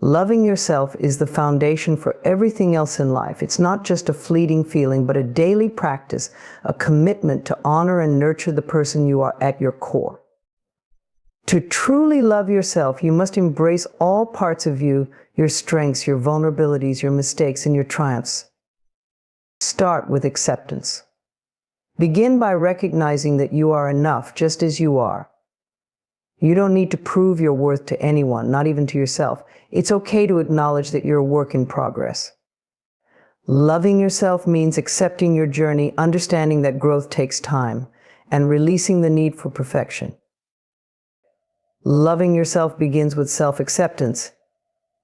Loving yourself is the foundation for everything else in life. It's not just a fleeting feeling, but a daily practice, a commitment to honor and nurture the person you are at your core. To truly love yourself, you must embrace all parts of you, your strengths, your vulnerabilities, your mistakes, and your triumphs. Start with acceptance. Begin by recognizing that you are enough just as you are. You don't need to prove your worth to anyone, not even to yourself. It's okay to acknowledge that you're a work in progress. Loving yourself means accepting your journey, understanding that growth takes time, and releasing the need for perfection. Loving yourself begins with self-acceptance.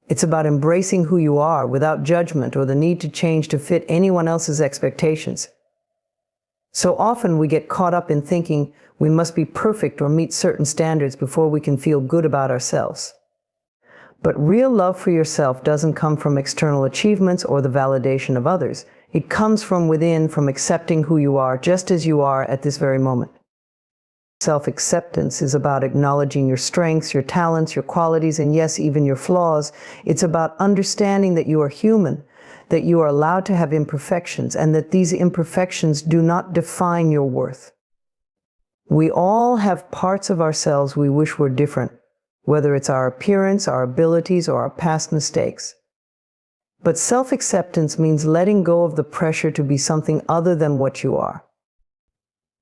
It's about embracing who you are without judgment or the need to change to fit anyone else's expectations. So often we get caught up in thinking we must be perfect or meet certain standards before we can feel good about ourselves. But real love for yourself doesn't come from external achievements or the validation of others. It comes from within, from accepting who you are just as you are at this very moment. Self-acceptance is about acknowledging your strengths, your talents, your qualities, and yes, even your flaws. It's about understanding that you are human, that you are allowed to have imperfections, and that these imperfections do not define your worth. We all have parts of ourselves we wish were different, whether it's our appearance, our abilities, or our past mistakes. But self-acceptance means letting go of the pressure to be something other than what you are.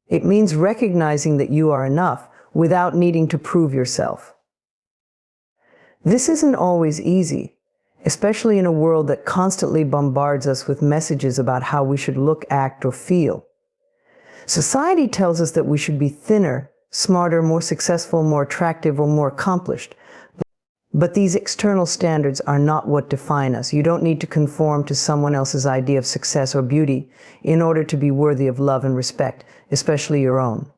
It means recognizing that you are enough without needing to prove yourself. This isn't always easy, especially in a world that constantly bombards us with messages about how we should look, act, or feel. Society tells us that we should be thinner, smarter, more successful, more attractive, or more accomplished. But these external standards are not what define us. You don't need to conform to someone else's idea of success or beauty in order to be worthy of love and respect, especially your own.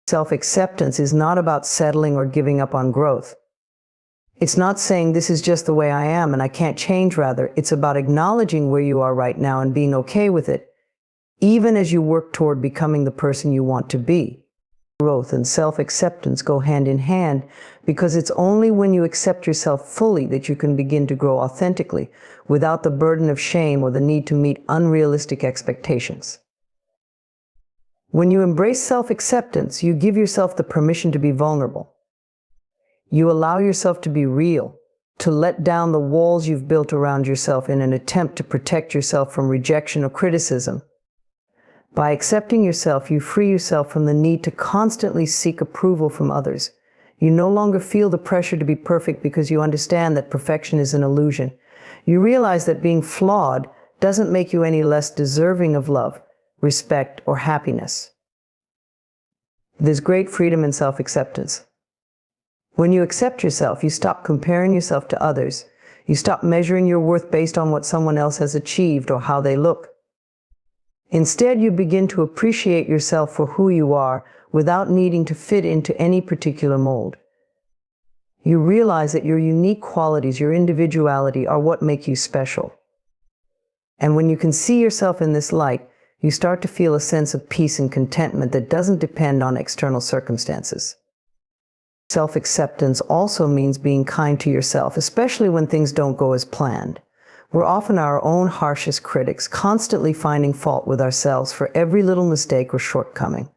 Self-acceptance is not about settling or giving up on growth. It's not saying this is just the way I am and I can't change. Rather, it's about acknowledging where you are right now and being okay with it, even as you work toward becoming the person you want to be. Growth and self-acceptance go hand in hand because it's only when you accept yourself fully that you can begin to grow authentically without the burden of shame or the need to meet unrealistic expectations. When you embrace self-acceptance, you give yourself the permission to be vulnerable. You allow yourself to be real, to let down the walls you've built around yourself in an attempt to protect yourself from rejection or criticism. By accepting yourself, you free yourself from the need to constantly seek approval from others. You no longer feel the pressure to be perfect because you understand that perfection is an illusion. You realize that being flawed doesn't make you any less deserving of love, respect, or happiness. There's great freedom in self-acceptance. When you accept yourself, you stop comparing yourself to others. You stop measuring your worth based on what someone else has achieved or how they look. Instead, you begin to appreciate yourself for who you are without needing to fit into any particular mold. You realize that your unique qualities, your individuality, are what make you special. And when you can see yourself in this light, you start to feel a sense of peace and contentment that doesn't depend on external circumstances. Self-acceptance also means being kind to yourself, especially when things don't go as planned. We're often our own harshest critics, constantly finding fault with ourselves for every little mistake or shortcoming.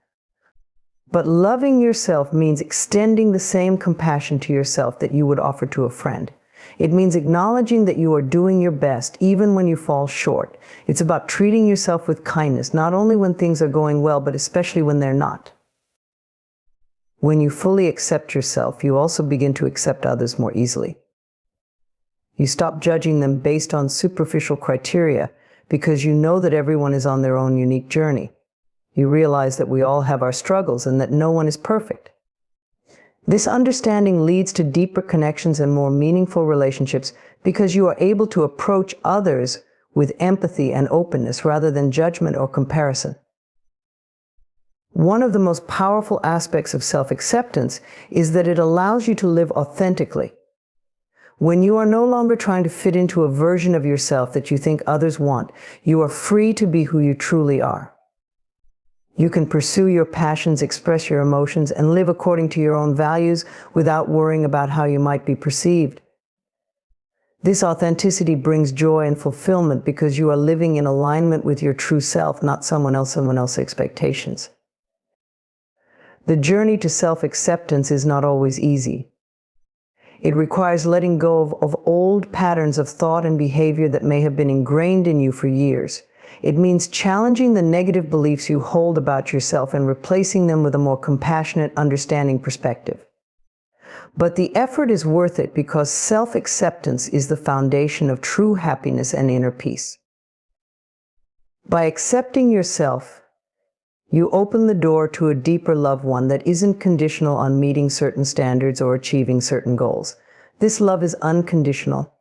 But loving yourself means extending the same compassion to yourself that you would offer to a friend. It means acknowledging that you are doing your best, even when you fall short. It's about treating yourself with kindness, not only when things are going well, but especially when they're not. When you fully accept yourself, you also begin to accept others more easily. You stop judging them based on superficial criteria because you know that everyone is on their own unique journey. You realize that we all have our struggles and that no one is perfect. This understanding leads to deeper connections and more meaningful relationships because you are able to approach others with empathy and openness rather than judgment or comparison. One of the most powerful aspects of self-acceptance is that it allows you to live authentically. When you are no longer trying to fit into a version of yourself that you think others want, you are free to be who you truly are. You can pursue your passions, express your emotions, and live according to your own values without worrying about how you might be perceived. This authenticity brings joy and fulfillment because you are living in alignment with your true self, not someone else's expectations. The journey to self-acceptance is not always easy. It requires letting go of old patterns of thought and behavior that may have been ingrained in you for years. It means challenging the negative beliefs you hold about yourself and replacing them with a more compassionate, understanding perspective. But the effort is worth it because self-acceptance is the foundation of true happiness and inner peace. By accepting yourself, you open the door to a deeper love, one that isn't conditional on meeting certain standards or achieving certain goals. This love is unconditional,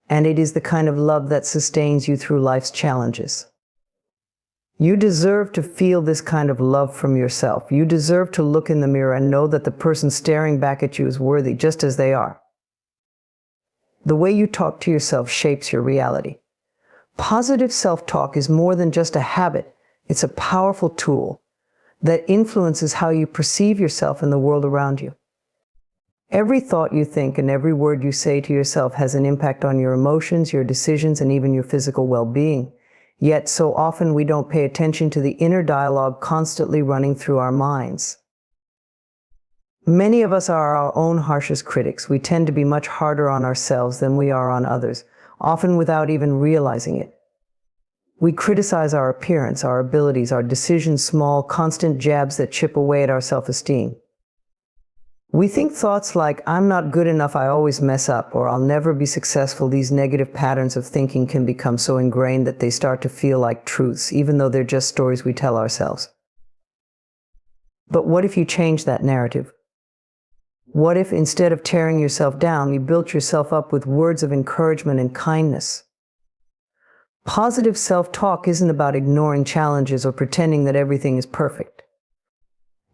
and it is the kind of love that sustains you through life's challenges. You deserve to feel this kind of love from yourself. You deserve to look in the mirror and know that the person staring back at you is worthy just as they are. The way you talk to yourself shapes your reality. Positive self-talk is more than just a habit. It's a powerful tool that influences how you perceive yourself and the world around you. Every thought you think and every word you say to yourself has an impact on your emotions, your decisions, and even your physical well-being. Yet so often we don't pay attention to the inner dialogue constantly running through our minds. Many of us are our own harshest critics. We tend to be much harder on ourselves than we are on others, often without even realizing it. We criticize our appearance, our abilities, our decisions, small, constant jabs that chip away at our self-esteem. We think thoughts like, "I'm not good enough, I always mess up," or "I'll never be successful." These negative patterns of thinking can become so ingrained that they start to feel like truths, even though they're just stories we tell ourselves. But what if you change that narrative? What if, instead of tearing yourself down, you built yourself up with words of encouragement and kindness? Positive self-talk isn't about ignoring challenges or pretending that everything is perfect.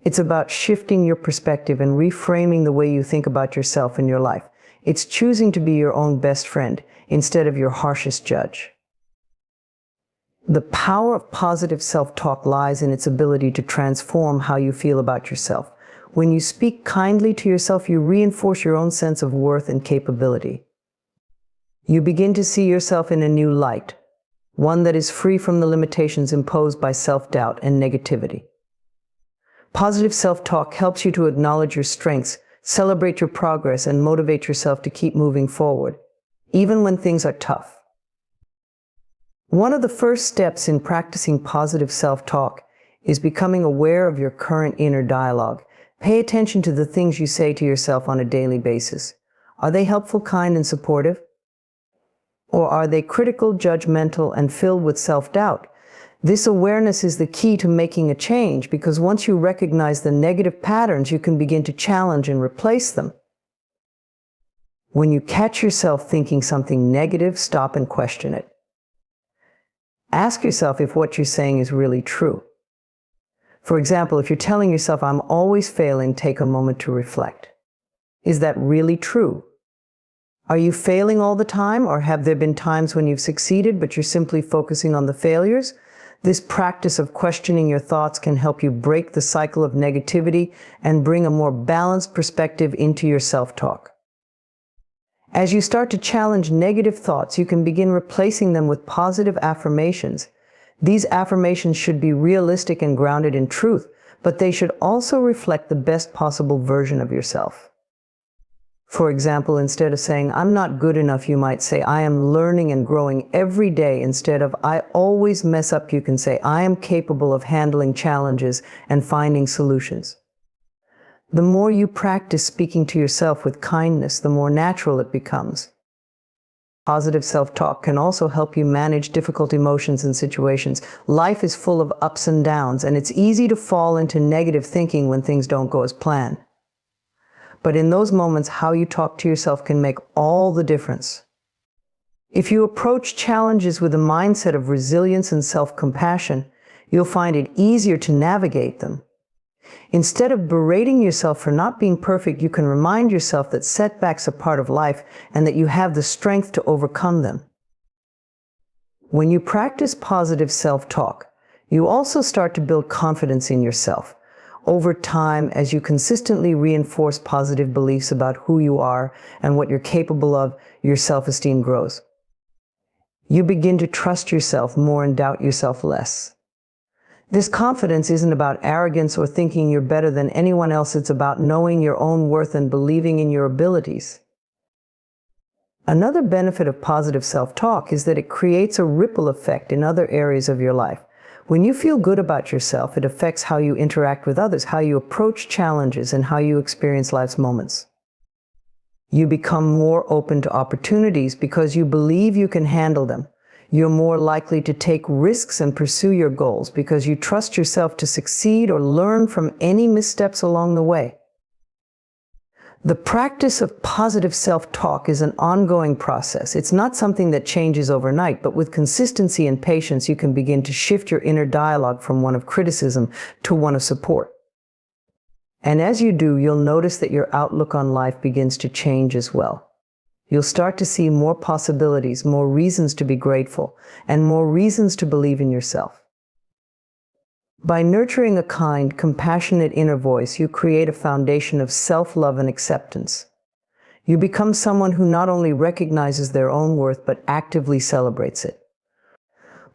It's about shifting your perspective and reframing the way you think about yourself and your life. It's choosing to be your own best friend instead of your harshest judge. The power of positive self-talk lies in its ability to transform how you feel about yourself. When you speak kindly to yourself, you reinforce your own sense of worth and capability. You begin to see yourself in a new light, one that is free from the limitations imposed by self-doubt and negativity. Positive self-talk helps you to acknowledge your strengths, celebrate your progress, and motivate yourself to keep moving forward, even when things are tough. One of the first steps in practicing positive self-talk is becoming aware of your current inner dialogue. Pay attention to the things you say to yourself on a daily basis. Are they helpful, kind, and supportive? Or are they critical, judgmental, and filled with self-doubt? This awareness is the key to making a change, because once you recognize the negative patterns, you can begin to challenge and replace them. When you catch yourself thinking something negative, stop and question it. Ask yourself if what you're saying is really true. For example, if you're telling yourself, "I'm always failing," take a moment to reflect. Is that really true? Are you failing all the time, or have there been times when you've succeeded but you're simply focusing on the failures? This practice of questioning your thoughts can help you break the cycle of negativity and bring a more balanced perspective into your self-talk. As you start to challenge negative thoughts, you can begin replacing them with positive affirmations. These affirmations should be realistic and grounded in truth, but they should also reflect the best possible version of yourself. For example, instead of saying, "I'm not good enough," you might say, "I am learning and growing every day." Instead of, "I always mess up," you can say, "I am capable of handling challenges and finding solutions." The more you practice speaking to yourself with kindness, the more natural it becomes. Positive self-talk can also help you manage difficult emotions and situations. Life is full of ups and downs, and it's easy to fall into negative thinking when things don't go as planned. But in those moments, how you talk to yourself can make all the difference. If you approach challenges with a mindset of resilience and self-compassion, you'll find it easier to navigate them. Instead of berating yourself for not being perfect, you can remind yourself that setbacks are part of life and that you have the strength to overcome them. When you practice positive self-talk, you also start to build confidence in yourself. Over time, as you consistently reinforce positive beliefs about who you are and what you're capable of, your self-esteem grows. You begin to trust yourself more and doubt yourself less. This confidence isn't about arrogance or thinking you're better than anyone else. It's about knowing your own worth and believing in your abilities. Another benefit of positive self-talk is that it creates a ripple effect in other areas of your life. When you feel good about yourself, it affects how you interact with others, how you approach challenges, and how you experience life's moments. You become more open to opportunities because you believe you can handle them. You're more likely to take risks and pursue your goals because you trust yourself to succeed or learn from any missteps along the way. The practice of positive self-talk is an ongoing process. It's not something that changes overnight, but with consistency and patience, you can begin to shift your inner dialogue from one of criticism to one of support. And as you do, you'll notice that your outlook on life begins to change as well. You'll start to see more possibilities, more reasons to be grateful, and more reasons to believe in yourself. By nurturing a kind, compassionate inner voice, you create a foundation of self-love and acceptance. You become someone who not only recognizes their own worth, but actively celebrates it.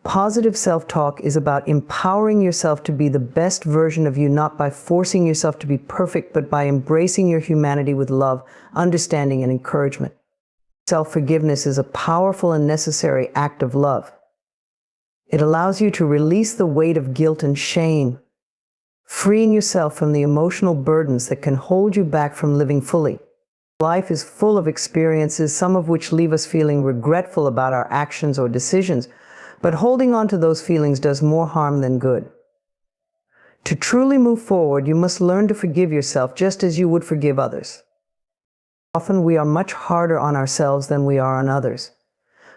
Positive self-talk is about empowering yourself to be the best version of you, not by forcing yourself to be perfect, but by embracing your humanity with love, understanding, and encouragement. Self-forgiveness is a powerful and necessary act of love. It allows you to release the weight of guilt and shame, freeing yourself from the emotional burdens that can hold you back from living fully. Life is full of experiences, some of which leave us feeling regretful about our actions or decisions, but holding on to those feelings does more harm than good. To truly move forward, you must learn to forgive yourself just as you would forgive others. Often we are much harder on ourselves than we are on others.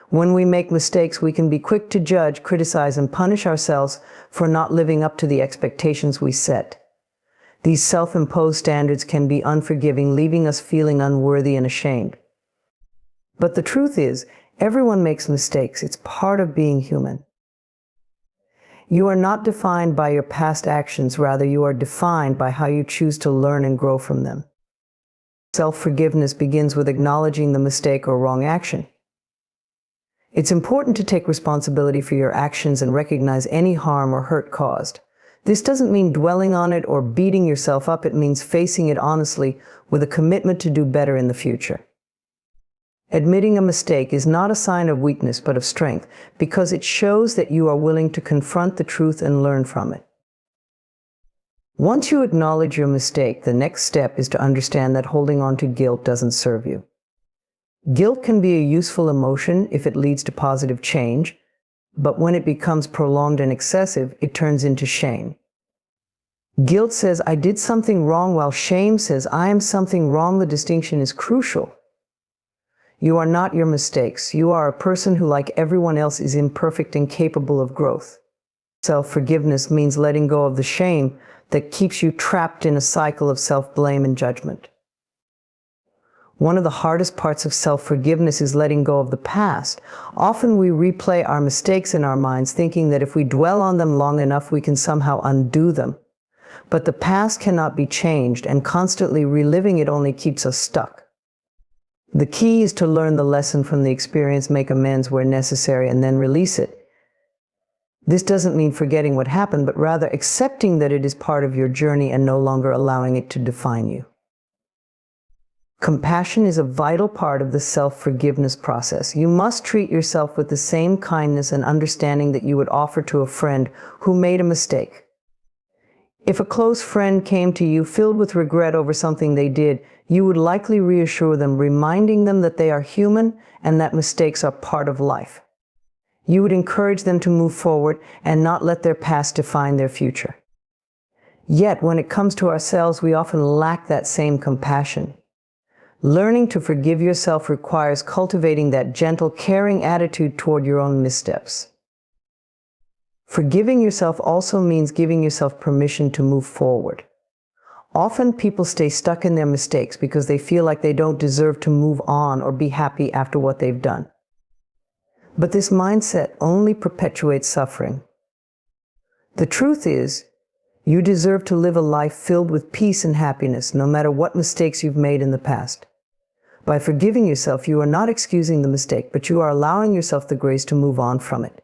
When we make mistakes, we can be quick to judge, criticize, and punish ourselves for not living up to the expectations we set. These self-imposed standards can be unforgiving, leaving us feeling unworthy and ashamed. But the truth is, everyone makes mistakes. It's part of being human. You are not defined by your past actions, rather you are defined by how you choose to learn and grow from them. Self-forgiveness begins with acknowledging the mistake or wrong action. It's important to take responsibility for your actions and recognize any harm or hurt caused. This doesn't mean dwelling on it or beating yourself up. It means facing it honestly with a commitment to do better in the future. Admitting a mistake is not a sign of weakness but of strength, because it shows that you are willing to confront the truth and learn from it. Once you acknowledge your mistake, the next step is to understand that holding on to guilt doesn't serve you. Guilt can be a useful emotion if it leads to positive change, but when it becomes prolonged and excessive, it turns into shame. Guilt says, I did something wrong, while shame says, I am something wrong. The distinction is crucial. You are not your mistakes. You are a person who, like everyone else, is imperfect and capable of growth. Self-forgiveness means letting go of the shame that keeps you trapped in a cycle of self-blame and judgment. One of the hardest parts of self-forgiveness is letting go of the past. Often we replay our mistakes in our minds, thinking that if we dwell on them long enough, we can somehow undo them. But the past cannot be changed, and constantly reliving it only keeps us stuck. The key is to learn the lesson from the experience, make amends where necessary, and then release it. This doesn't mean forgetting what happened, but rather accepting that it is part of your journey and no longer allowing it to define you. Compassion is a vital part of the self-forgiveness process. You must treat yourself with the same kindness and understanding that you would offer to a friend who made a mistake. If a close friend came to you filled with regret over something they did, you would likely reassure them, reminding them that they are human and that mistakes are part of life. You would encourage them to move forward and not let their past define their future. Yet, when it comes to ourselves, we often lack that same compassion. Learning to forgive yourself requires cultivating that gentle, caring attitude toward your own missteps. Forgiving yourself also means giving yourself permission to move forward. Often people stay stuck in their mistakes because they feel like they don't deserve to move on or be happy after what they've done. But this mindset only perpetuates suffering. The truth is, You deserve to live a life filled with peace and happiness, no matter what mistakes you've made in the past. By forgiving yourself, you are not excusing the mistake, but you are allowing yourself the grace to move on from it.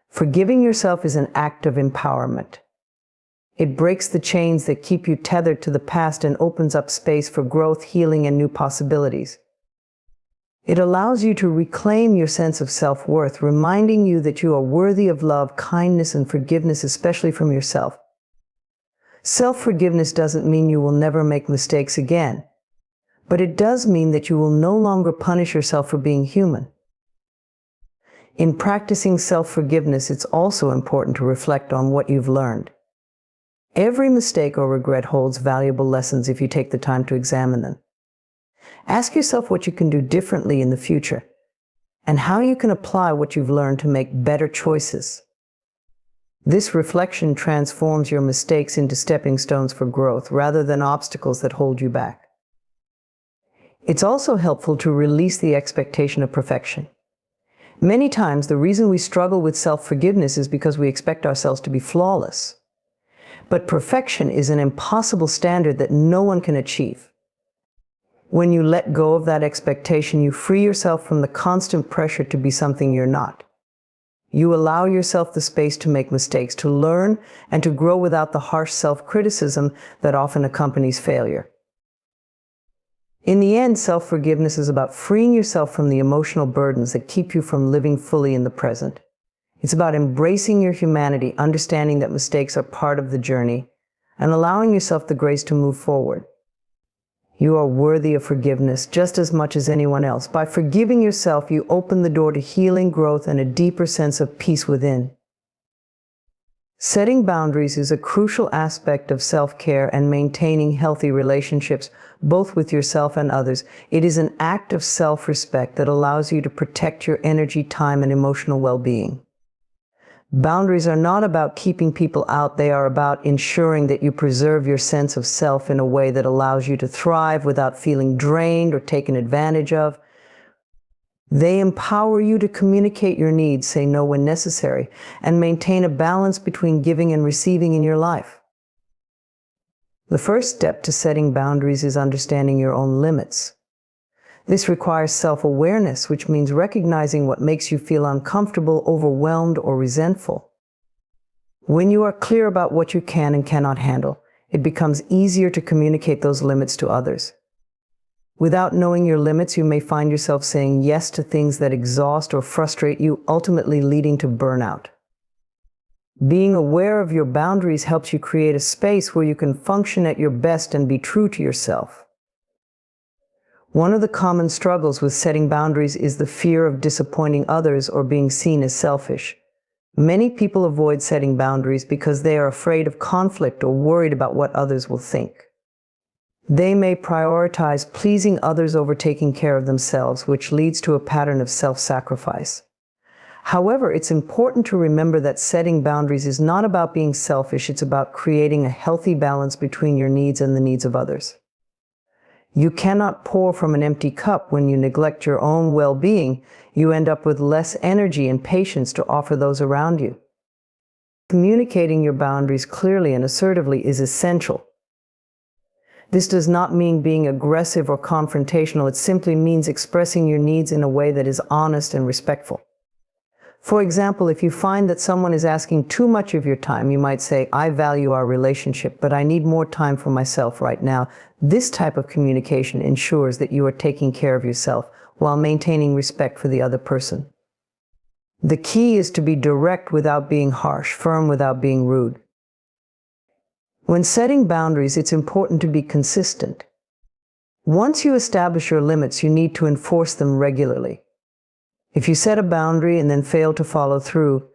Forgiving yourself is an act of empowerment. It breaks the chains that keep you tethered to the past and opens up space for growth, healing, and new possibilities. It allows you to reclaim your sense of self-worth, reminding you that you are worthy of love, kindness, and forgiveness, especially from yourself. Self-forgiveness doesn't mean you will never make mistakes again, but it does mean that you will no longer punish yourself for being human. In practicing self-forgiveness, it's also important to reflect on what you've learned. Every mistake or regret holds valuable lessons if you take the time to examine them. Ask yourself what you can do differently in the future, and how you can apply what you've learned to make better choices. This reflection transforms your mistakes into stepping stones for growth, rather than obstacles that hold you back. It's also helpful to release the expectation of perfection. Many times, the reason we struggle with self-forgiveness is because we expect ourselves to be flawless. But perfection is an impossible standard that no one can achieve. When you let go of that expectation, you free yourself from the constant pressure to be something you're not. You allow yourself the space to make mistakes, to learn, and to grow without the harsh self-criticism that often accompanies failure. In the end, self-forgiveness is about freeing yourself from the emotional burdens that keep you from living fully in the present. It's about embracing your humanity, understanding that mistakes are part of the journey, and allowing yourself the grace to move forward. You are worthy of forgiveness just as much as anyone else. By forgiving yourself, you open the door to healing, growth, and a deeper sense of peace within. Setting boundaries is a crucial aspect of self-care and maintaining healthy relationships, both with yourself and others. It is an act of self-respect that allows you to protect your energy, time, and emotional well-being. Boundaries are not about keeping people out. They are about ensuring that you preserve your sense of self in a way that allows you to thrive without feeling drained or taken advantage of. They empower you to communicate your needs, say no when necessary, and maintain a balance between giving and receiving in your life. The first step to setting boundaries is understanding your own limits. This requires self-awareness, which means recognizing what makes you feel uncomfortable, overwhelmed, or resentful. When you are clear about what you can and cannot handle, it becomes easier to communicate those limits to others. Without knowing your limits, you may find yourself saying yes to things that exhaust or frustrate you, ultimately leading to burnout. Being aware of your boundaries helps you create a space where you can function at your best and be true to yourself. One of the common struggles with setting boundaries is the fear of disappointing others or being seen as selfish. Many people avoid setting boundaries because they are afraid of conflict or worried about what others will think. They may prioritize pleasing others over taking care of themselves, which leads to a pattern of self-sacrifice. However, it's important to remember that setting boundaries is not about being selfish. It's about creating a healthy balance between your needs and the needs of others. You cannot pour from an empty cup. When you neglect your own well-being, you end up with less energy and patience to offer those around you. Communicating your boundaries clearly and assertively is essential. This does not mean being aggressive or confrontational. It simply means expressing your needs in a way that is honest and respectful. For example, if you find that someone is asking too much of your time, you might say, "I value our relationship, but I need more time for myself right now." This type of communication ensures that you are taking care of yourself while maintaining respect for the other person. The key is to be direct without being harsh, firm without being rude. When setting boundaries, it's important to be consistent. Once you establish your limits, you need to enforce them regularly. If you set a boundary and then fail to follow through,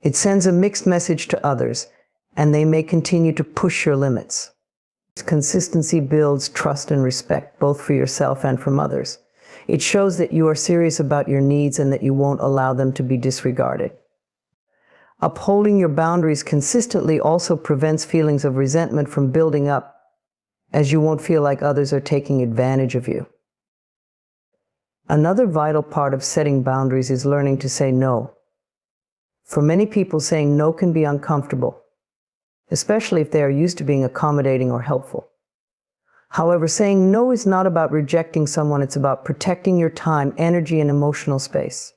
it sends a mixed message to others, and they may continue to push your limits. Consistency builds trust and respect, both for yourself and from others. It shows that you are serious about your needs and that you won't allow them to be disregarded. Upholding your boundaries consistently also prevents feelings of resentment from building up, as you won't feel like others are taking advantage of you. Another vital part of setting boundaries is learning to say no. For many people, saying no can be uncomfortable. especially if they are used to being accommodating or helpful. However, saying no is not about rejecting someone, it's about protecting your time, energy, and emotional space.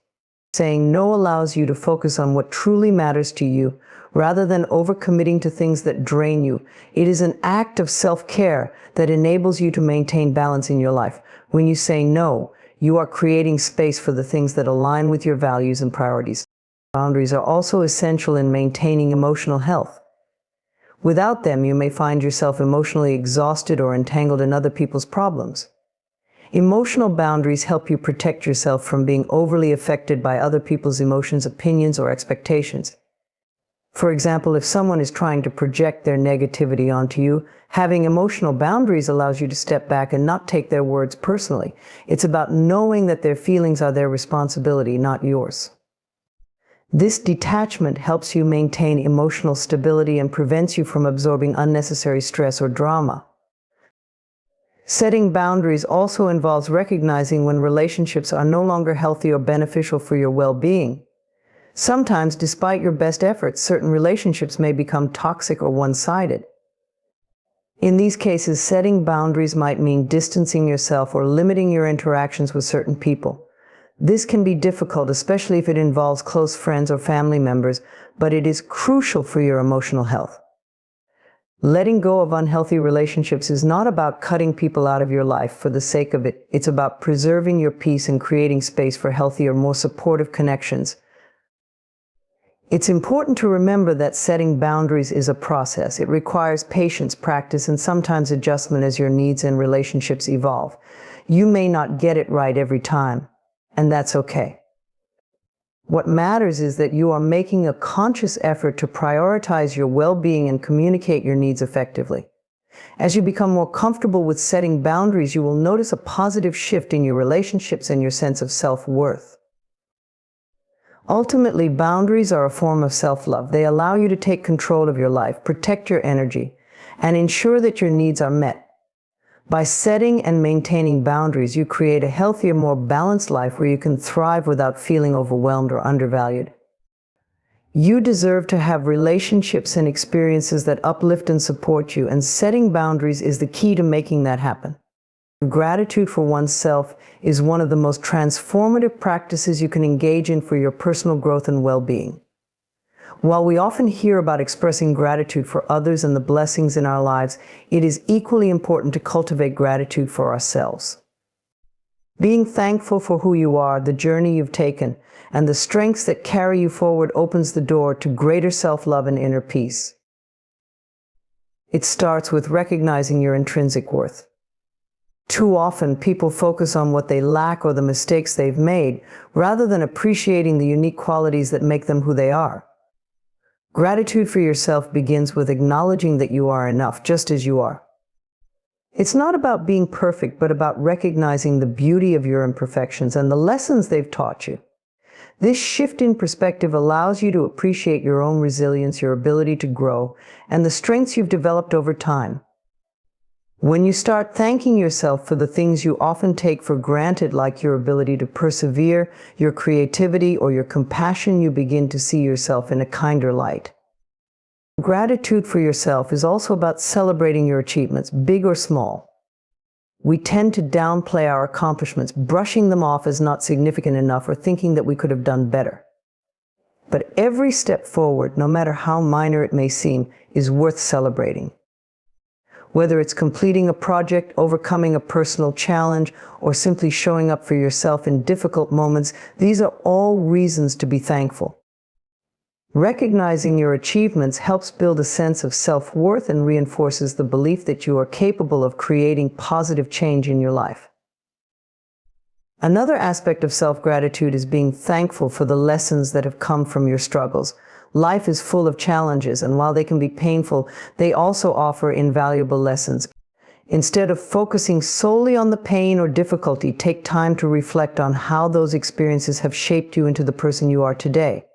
Saying no allows you to focus on what truly matters to you, rather than overcommitting to things that drain you. It is an act of self-care that enables you to maintain balance in your life. When you say no, you are creating space for the things that align with your values and priorities. Boundaries are also essential in maintaining emotional health. Without them, you may find yourself emotionally exhausted or entangled in other people's problems. Emotional boundaries help you protect yourself from being overly affected by other people's emotions, opinions, or expectations. For example, if someone is trying to project their negativity onto you, having emotional boundaries allows you to step back and not take their words personally. It's about knowing that their feelings are their responsibility, not yours. This detachment helps you maintain emotional stability and prevents you from absorbing unnecessary stress or drama. Setting boundaries also involves recognizing when relationships are no longer healthy or beneficial for your well-being. Sometimes, despite your best efforts, certain relationships may become toxic or one-sided. In these cases, setting boundaries might mean distancing yourself or limiting your interactions with certain people. This can be difficult, especially if it involves close friends or family members, but it is crucial for your emotional health. Letting go of unhealthy relationships is not about cutting people out of your life for the sake of it. It's about preserving your peace and creating space for healthier, more supportive connections. It's important to remember that setting boundaries is a process. It requires patience, practice, and sometimes adjustment as your needs and relationships evolve. You may not get it right every time, and that's okay. What matters is that you are making a conscious effort to prioritize your well-being and communicate your needs effectively. As you become more comfortable with setting boundaries, you will notice a positive shift in your relationships and your sense of self-worth. Ultimately, boundaries are a form of self-love. They allow you to take control of your life, protect your energy, and ensure that your needs are met. By setting and maintaining boundaries, you create a healthier, more balanced life where you can thrive without feeling overwhelmed or undervalued. You deserve to have relationships and experiences that uplift and support you, and setting boundaries is the key to making that happen. Gratitude for oneself is one of the most transformative practices you can engage in for your personal growth and well-being. While we often hear about expressing gratitude for others and the blessings in our lives, it is equally important to cultivate gratitude for ourselves. Being thankful for who you are, the journey you've taken, and the strengths that carry you forward opens the door to greater self-love and inner peace. It starts with recognizing your intrinsic worth. Too often, people focus on what they lack or the mistakes they've made, rather than appreciating the unique qualities that make them who they are. Gratitude for yourself begins with acknowledging that you are enough, just as you are. It's not about being perfect, but about recognizing the beauty of your imperfections and the lessons they've taught you. This shift in perspective allows you to appreciate your own resilience, your ability to grow, and the strengths you've developed over time. When you start thanking yourself for the things you often take for granted, like your ability to persevere, your creativity, or your compassion, you begin to see yourself in a kinder light. Gratitude for yourself is also about celebrating your achievements, big or small. We tend to downplay our accomplishments, brushing them off as not significant enough or thinking that we could have done better. But every step forward, no matter how minor it may seem, is worth celebrating. Whether it's completing a project, overcoming a personal challenge, or simply showing up for yourself in difficult moments, these are all reasons to be thankful. Recognizing your achievements helps build a sense of self-worth and reinforces the belief that you are capable of creating positive change in your life. Another aspect of self-gratitude is being thankful for the lessons that have come from your struggles. Life is full of challenges, and while they can be painful, they also offer invaluable lessons. Instead of focusing solely on the pain or difficulty, take time to reflect on how those experiences have shaped you into the person you are today.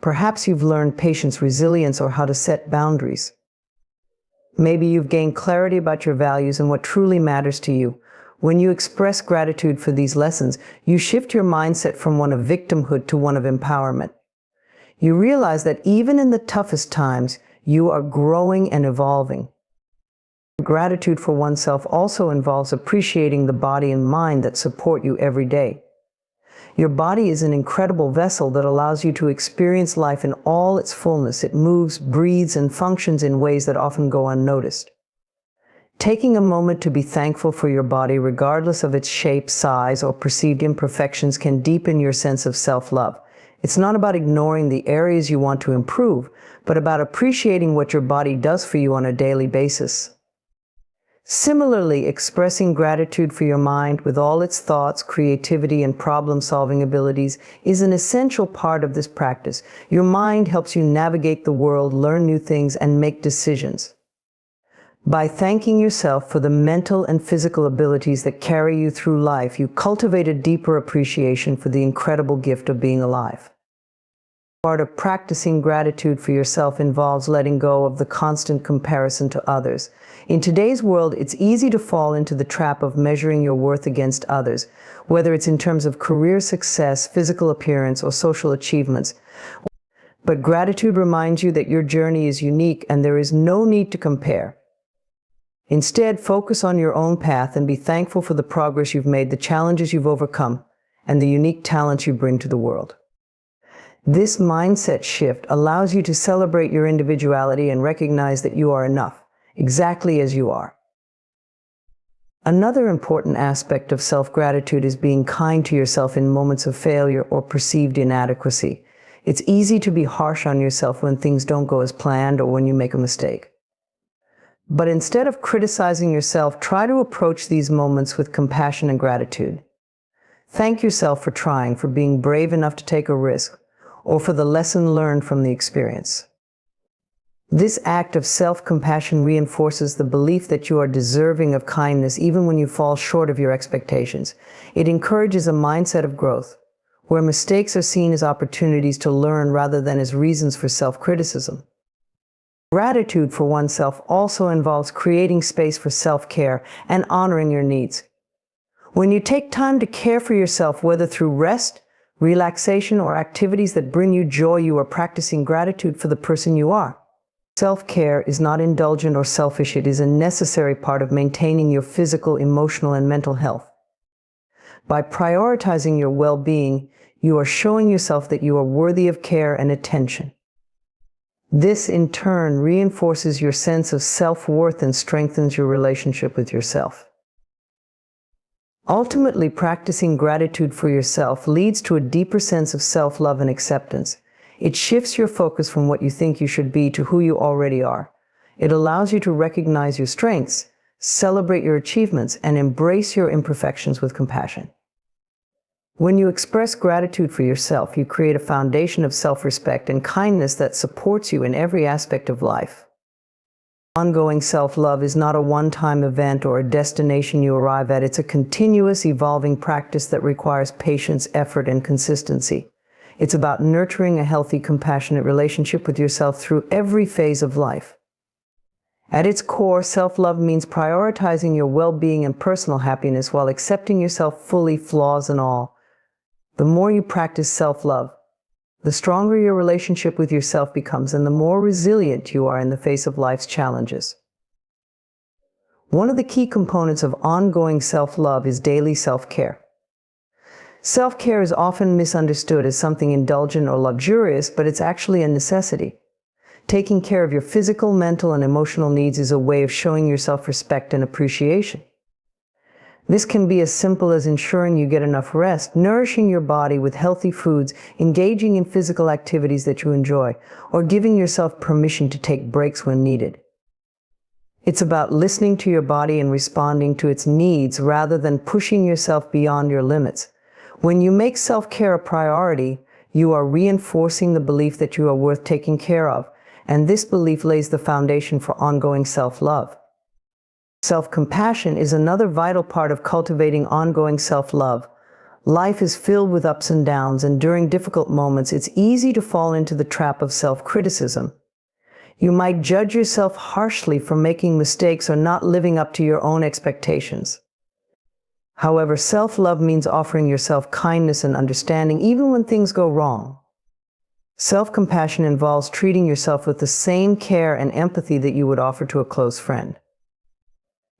Perhaps you've learned patience, resilience, or how to set boundaries. Maybe you've gained clarity about your values and what truly matters to you. When you express gratitude for these lessons, you shift your mindset from one of victimhood to one of empowerment. You realize that even in the toughest times, You are growing and evolving. Gratitude for oneself also involves appreciating the body and mind that support you every day. Your body is an incredible vessel that allows you to experience life in all its fullness. It moves, breathes, and functions in ways that often go unnoticed. Taking a moment to be thankful for your body, regardless of its shape, size, or perceived imperfections, can deepen your sense of self-love. It's not about ignoring the areas you want to improve, but about appreciating what your body does for you on a daily basis. Similarly, expressing gratitude for your mind with all its thoughts, creativity, and problem-solving abilities is an essential part of this practice. Your mind helps you navigate the world, learn new things, and make decisions. By thanking yourself for the mental and physical abilities that carry you through life, you cultivate a deeper appreciation for the incredible gift of being alive. Part of practicing gratitude for yourself involves letting go of the constant comparison to others. In today's world, it's easy to fall into the trap of measuring your worth against others, whether it's in terms of career success, physical appearance, or social achievements. But gratitude reminds you that your journey is unique and there is no need to compare. Instead, focus on your own path and be thankful for the progress you've made, the challenges you've overcome, and the unique talents you bring to the world. This mindset shift allows you to celebrate your individuality and recognize that you are enough, exactly as you are. Another important aspect of self-gratitude is being kind to yourself in moments of failure or perceived inadequacy. It's easy to be harsh on yourself when things don't go as planned or when you make a mistake. But instead of criticizing yourself, try to approach these moments with compassion and gratitude. Thank yourself for trying, for being brave enough to take a risk, or for the lesson learned from the experience. This act of self-compassion reinforces the belief that you are deserving of kindness even when you fall short of your expectations. It encourages a mindset of growth, where mistakes are seen as opportunities to learn rather than as reasons for self-criticism. Gratitude for oneself also involves creating space for self-care and honoring your needs. When you take time to care for yourself, whether through rest, relaxation, or activities that bring you joy, you are practicing gratitude for the person you are. Self-care is not indulgent or selfish. It is a necessary part of maintaining your physical, emotional, and mental health. By prioritizing your well-being, you are showing yourself that you are worthy of care and attention. This, in turn, reinforces your sense of self-worth and strengthens your relationship with yourself. Ultimately, practicing gratitude for yourself leads to a deeper sense of self-love and acceptance. It shifts your focus from what you think you should be to who you already are. It allows you to recognize your strengths, celebrate your achievements, and embrace your imperfections with compassion. When you express gratitude for yourself, you create a foundation of self-respect and kindness that supports you in every aspect of life. Ongoing self-love is not a one-time event or a destination you arrive at. It's a continuous, evolving practice that requires patience, effort, and consistency. It's about nurturing a healthy, compassionate relationship with yourself through every phase of life. At its core, self-love means prioritizing your well-being and personal happiness while accepting yourself fully, flaws and all. The more you practice self-love, the stronger your relationship with yourself becomes and the more resilient you are in the face of life's challenges. One of the key components of ongoing self-love is daily self-care. Self-care is often misunderstood as something indulgent or luxurious, but it's actually a necessity. Taking care of your physical, mental, and emotional needs is a way of showing yourself respect and appreciation. This can be as simple as ensuring you get enough rest, nourishing your body with healthy foods, engaging in physical activities that you enjoy, or giving yourself permission to take breaks when needed. It's about listening to your body and responding to its needs rather than pushing yourself beyond your limits. When you make self-care a priority, you are reinforcing the belief that you are worth taking care of, and this belief lays the foundation for ongoing self-love. Self-compassion is another vital part of cultivating ongoing self-love. Life is filled with ups and downs, and during difficult moments, it's easy to fall into the trap of self-criticism. You might judge yourself harshly for making mistakes or not living up to your own expectations. However, self-love means offering yourself kindness and understanding even when things go wrong. Self-compassion involves treating yourself with the same care and empathy that you would offer to a close friend.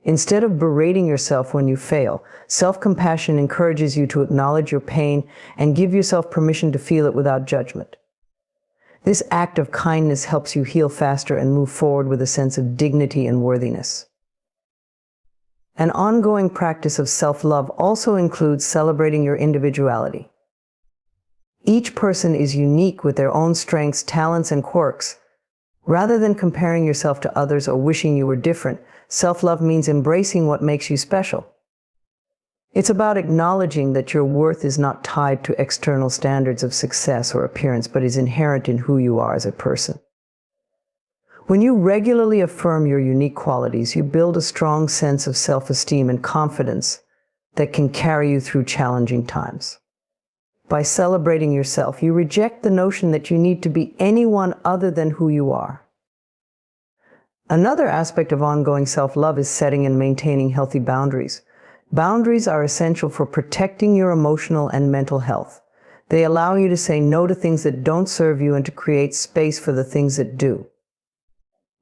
Instead of berating yourself when you fail, self-compassion encourages you to acknowledge your pain and give yourself permission to feel it without judgment. This act of kindness helps you heal faster and move forward with a sense of dignity and worthiness. An ongoing practice of self-love also includes celebrating your individuality. Each person is unique with their own strengths, talents, and quirks. Rather than comparing yourself to others or wishing you were different, self-love means embracing what makes you special. It's about acknowledging that your worth is not tied to external standards of success or appearance, but is inherent in who you are as a person. When you regularly affirm your unique qualities, you build a strong sense of self-esteem and confidence that can carry you through challenging times. By celebrating yourself, you reject the notion that you need to be anyone other than who you are. Another aspect of ongoing self-love is setting and maintaining healthy boundaries. Boundaries are essential for protecting your emotional and mental health. They allow you to say no to things that don't serve you and to create space for the things that do.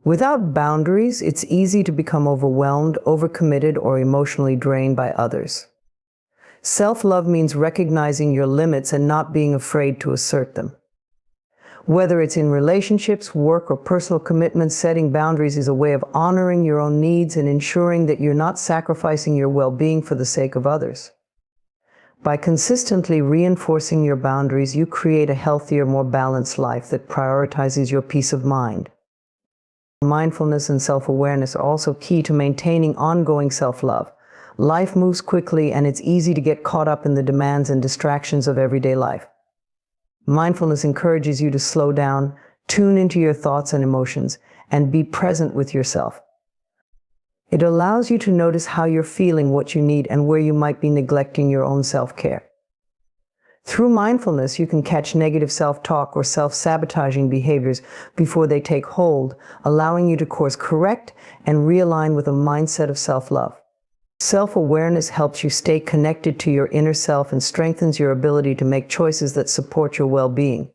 Without boundaries, it's easy to become overwhelmed, overcommitted, or emotionally drained by others. Self-love means recognizing your limits and not being afraid to assert them. Whether it's in relationships, work, or personal commitments, setting boundaries is a way of honoring your own needs and ensuring that you're not sacrificing your well-being for the sake of others. By consistently reinforcing your boundaries, you create a healthier, more balanced life that prioritizes your peace of mind. Mindfulness and self-awareness are also key to maintaining ongoing self-love. Life moves quickly, and it's easy to get caught up in the demands and distractions of everyday life. Mindfulness encourages you to slow down, tune into your thoughts and emotions, and be present with yourself. It allows you to notice how you're feeling, what you need, and where you might be neglecting your own self-care. Through mindfulness, you can catch negative self-talk or self-sabotaging behaviors before they take hold, allowing you to course correct and realign with a mindset of self-love. Self-awareness helps you stay connected to your inner self and strengthens your ability to make choices that support your well-being.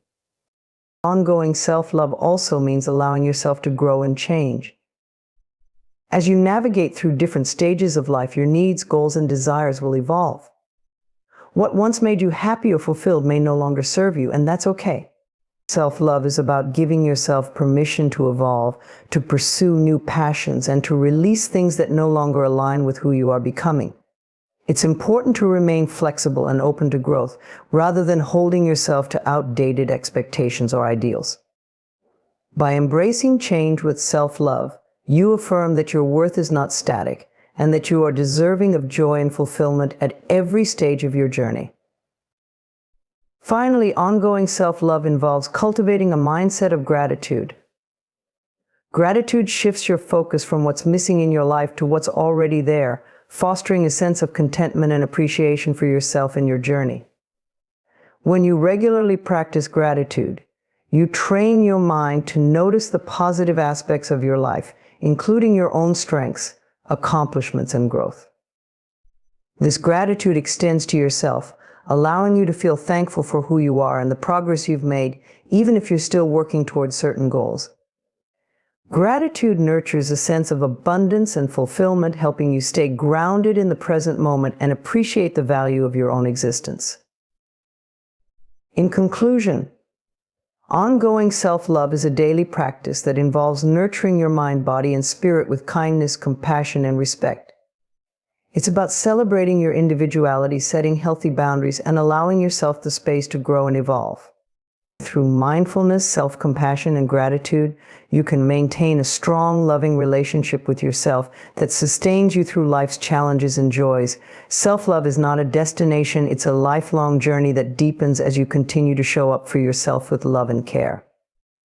Ongoing self-love also means allowing yourself to grow and change. As you navigate through different stages of life, your needs, goals, and desires will evolve. What once made you happy or fulfilled may no longer serve you, and that's okay. Self-love is about giving yourself permission to evolve, to pursue new passions, and to release things that no longer align with who you are becoming. It's important to remain flexible and open to growth, rather than holding yourself to outdated expectations or ideals. By embracing change with self-love, you affirm that your worth is not static, and that you are deserving of joy and fulfillment at every stage of your journey. Finally, ongoing self-love involves cultivating a mindset of gratitude. Gratitude shifts your focus from what's missing in your life to what's already there, fostering a sense of contentment and appreciation for yourself and your journey. When you regularly practice gratitude, you train your mind to notice the positive aspects of your life, including your own strengths, accomplishments, and growth. This gratitude extends to yourself, allowing you to feel thankful for who you are and the progress you've made, even if you're still working towards certain goals. Gratitude nurtures a sense of abundance and fulfillment, helping you stay grounded in the present moment and appreciate the value of your own existence. In conclusion, ongoing self-love is a daily practice that involves nurturing your mind, body, and spirit with kindness, compassion, and respect. It's about celebrating your individuality, setting healthy boundaries, and allowing yourself the space to grow and evolve. Through mindfulness, self-compassion, and gratitude, you can maintain a strong, loving relationship with yourself that sustains you through life's challenges and joys. Self-love is not a destination, it's a lifelong journey that deepens as you continue to show up for yourself with love and care.